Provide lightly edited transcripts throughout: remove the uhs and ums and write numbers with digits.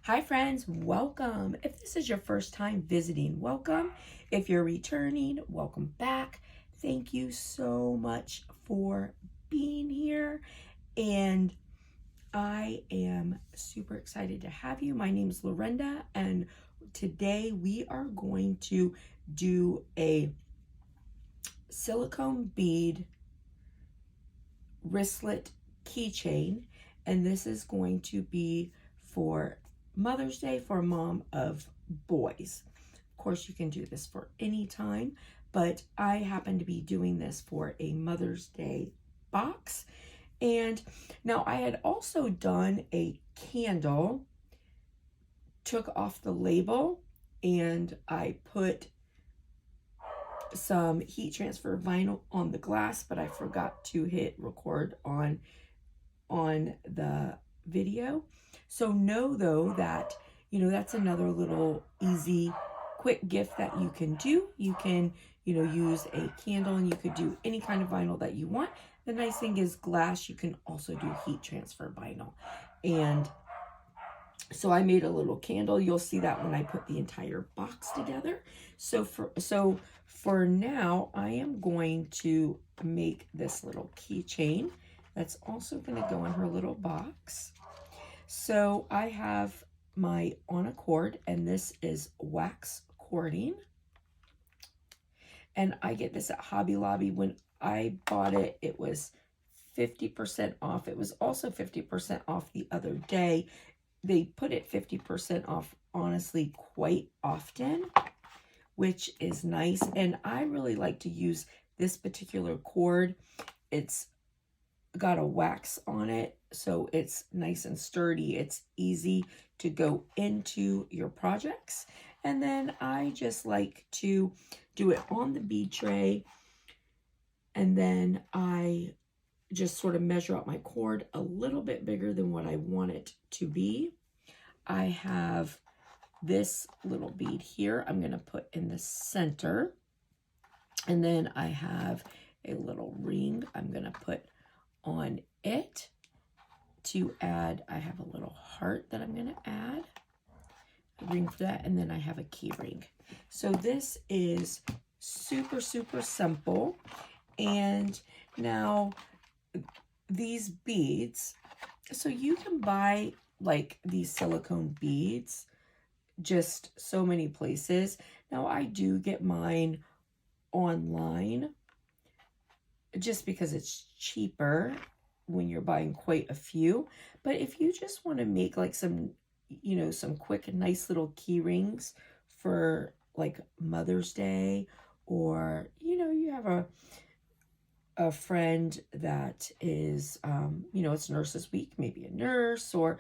Hi friends, welcome. If this is your first time visiting, welcome. If you're returning, welcome back. Thank you so much for being here. And I am super excited to have you. My name is Lorenda, and today we are going to do a silicone bead wristlet keychain, and this is going to be for Mother's Day for a mom of boys. Of course, you can do this for any time, but I happen to be doing this for a Mother's Day box. And now I had also done a candle, took off the label, and I put some heat transfer vinyl on the glass, but I forgot to hit record on the video. So know though that, that's another little easy, quick gift that you can do. You can, use a candle, and you could do any kind of vinyl that you want. The nice thing is glass, you can also do heat transfer vinyl. And so I made a little candle. You'll see that when I put the entire box together. So for now, I am going to make this little keychain that's also going to go in her little box. So I have my on a cord, and this is wax cording. And I get this at Hobby Lobby. When I bought it, it was 50% off. It was also 50% off the other day. They put it 50% off, honestly, quite often, which is nice. And I really like to use this particular cord. It's got a wax on it, so it's nice and sturdy. It's easy to go into your projects. And then I just like to do it on the bead tray, and then I just sort of measure out my cord a little bit bigger than what I want it to be. I have this little bead here I'm going to put in the center, and then I have a little ring I'm going to put on it to add. I have a little heart that I'm going to add, a ring for that, and then I have a key ring. So this is super simple. And now these beads, so you can buy like these silicone beads just so many places. Now I do get mine online just because it's cheaper when you're buying quite a few. But if you just want to make like some, some quick, nice little key rings for like Mother's Day, or, you have a friend that is, it's Nurses Week, maybe a nurse, or,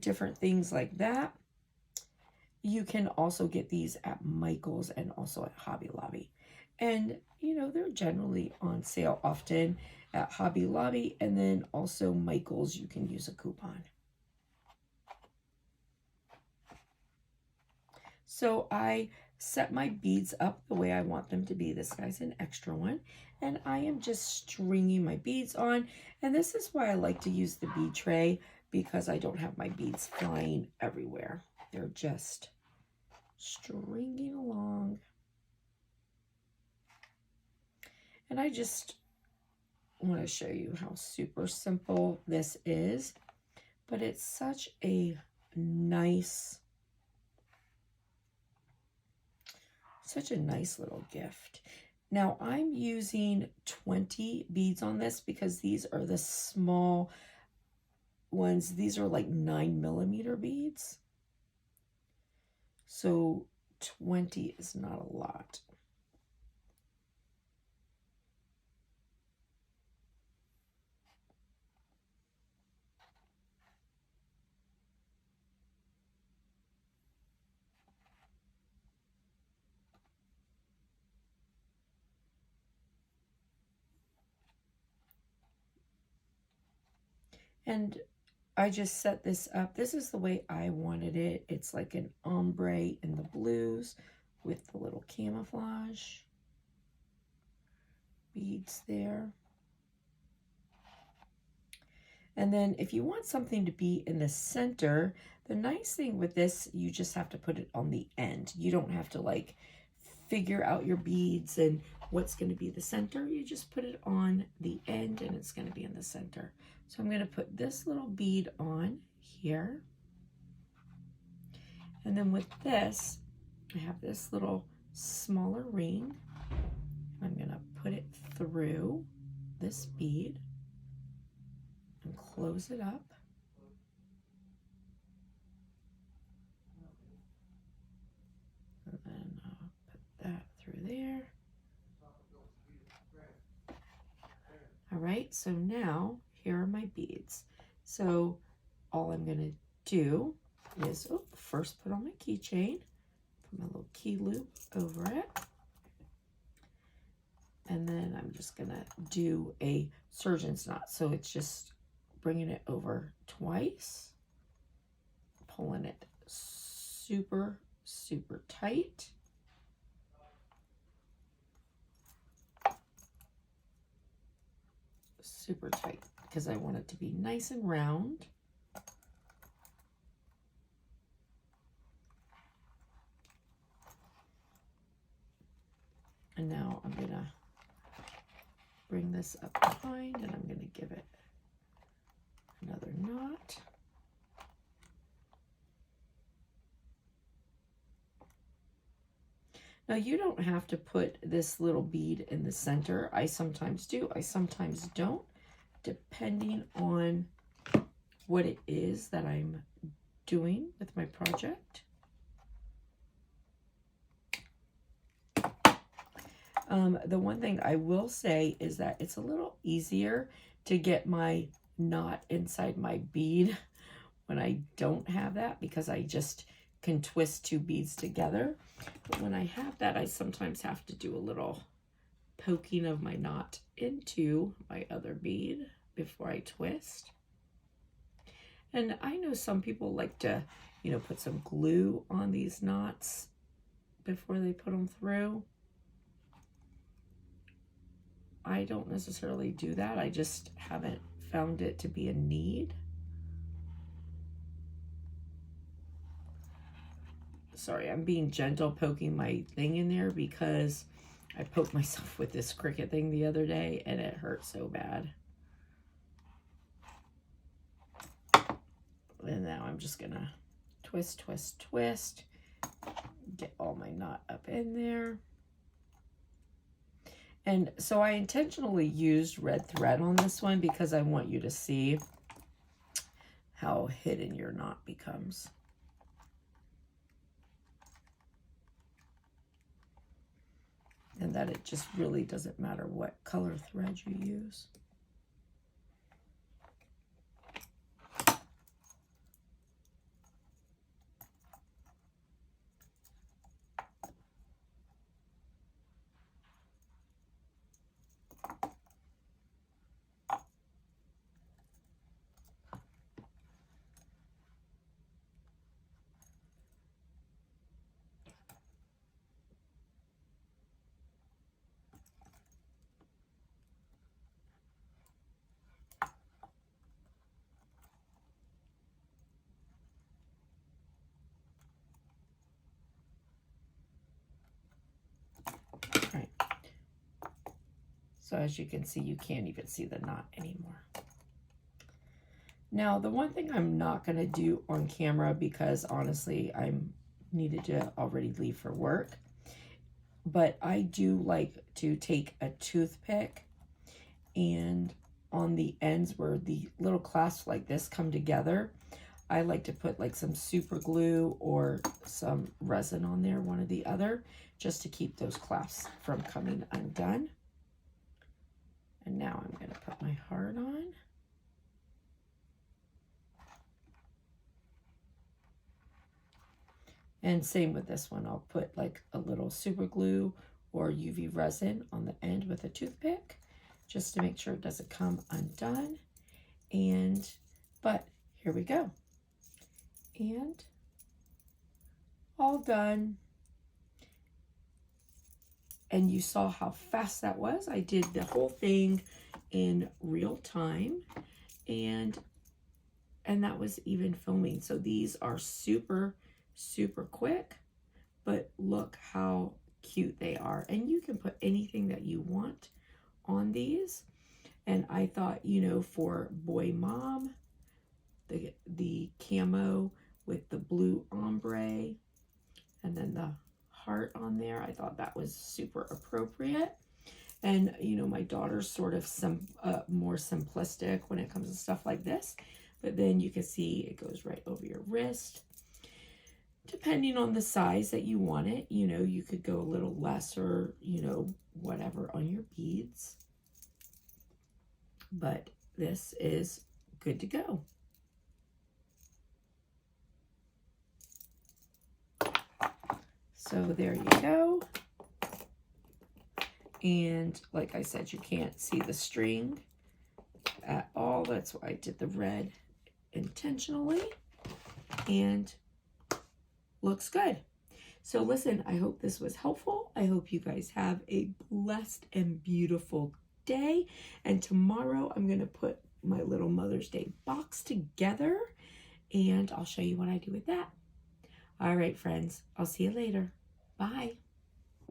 different things like that. You can also get these at Michael's and also at Hobby Lobby. And, they're generally on sale often at Hobby Lobby, and then also Michael's, you can use a coupon. So I set my beads up the way I want them to be. This guy's an extra one. And I am just stringing my beads on. And this is why I like to use the bead tray, because I don't have my beads flying everywhere. They're just stringing along. And I just want to show you how super simple this is, but it's such a nice little gift. Now I'm using 20 beads on this because these are the small ones. These are like 9mm beads. So 20 is not a lot. And I just set this up. This is the way I wanted it. It's like an ombre in the blues with the little camouflage beads there. And then if you want something to be in the center The nice thing with this, you just have to put it on the end. You don't have to like figure out your beads and what's going to be the center. You just put it on the end and it's going to be in the center. So I'm going to put this little bead on here. And then with this, I have this little smaller ring. I'm going to put it through this bead and close it up. And then I'll put that through there. All right, so now here are my beads. So all I'm going to do is first put on my keychain, put my little key loop over it. And then I'm just going to do a surgeon's knot. So it's just bringing it over twice, pulling it super, super tight. Super tight because I want it to be nice and round. And now I'm going to bring this up behind and I'm going to give it another knot. Now you don't have to put this little bead in the center. I sometimes do, I sometimes don't, depending on what it is that I'm doing with my project. The one thing I will say is that it's a little easier to get my knot inside my bead when I don't have that, because I just can twist two beads together. But when I have that, I sometimes have to do a little poking of my knot into my other bead before I twist. And I know some people like to, you know, put some glue on these knots before they put them through. I don't necessarily do that. I just haven't found it to be a need. Sorry, I'm being gentle poking my thing in there because I poked myself with this Cricut thing the other day and it hurt so bad. And now I'm just gonna twist, twist, twist, get all my knot up in there. And so I intentionally used red thread on this one because I want you to see how hidden your knot becomes. And that it just really doesn't matter what color thread you use. Right. So as you can see, you can't even see the knot anymore. Now, the one thing I'm not going to do on camera, because honestly, I'm needed to already leave for work, but I do like to take a toothpick and on the ends where the little clasps like this come together, I like to put like some super glue or some resin on there, one or the other, just to keep those clasps from coming undone. And now I'm going to put my heart on. And same with this one, I'll put like a little super glue or UV resin on the end with a toothpick, just to make sure it doesn't come undone. But here we go. And all done. And you saw how fast that was. I did the whole thing in real time. And And that was even filming. So these are super, super quick, but look how cute they are. And you can put anything that you want on these. And I thought, you know, for boy mom, the camo with the blue ombre and then the heart on there, I thought that was super appropriate. And, you know, my daughter's sort of more simplistic when it comes to stuff like this. But then you can see it goes right over your wrist. Depending on the size that you want it, you know, you could go a little less or, you know, whatever on your beads. But this is good to go. So there you go. And like I said, you can't see the string at all. That's why I did the red intentionally. And looks good. So listen, I hope this was helpful. I hope you guys have a blessed and beautiful day. And tomorrow I'm going to put my little Mother's Day box together and I'll show you what I do with that. All right, friends, I'll see you later. Bye.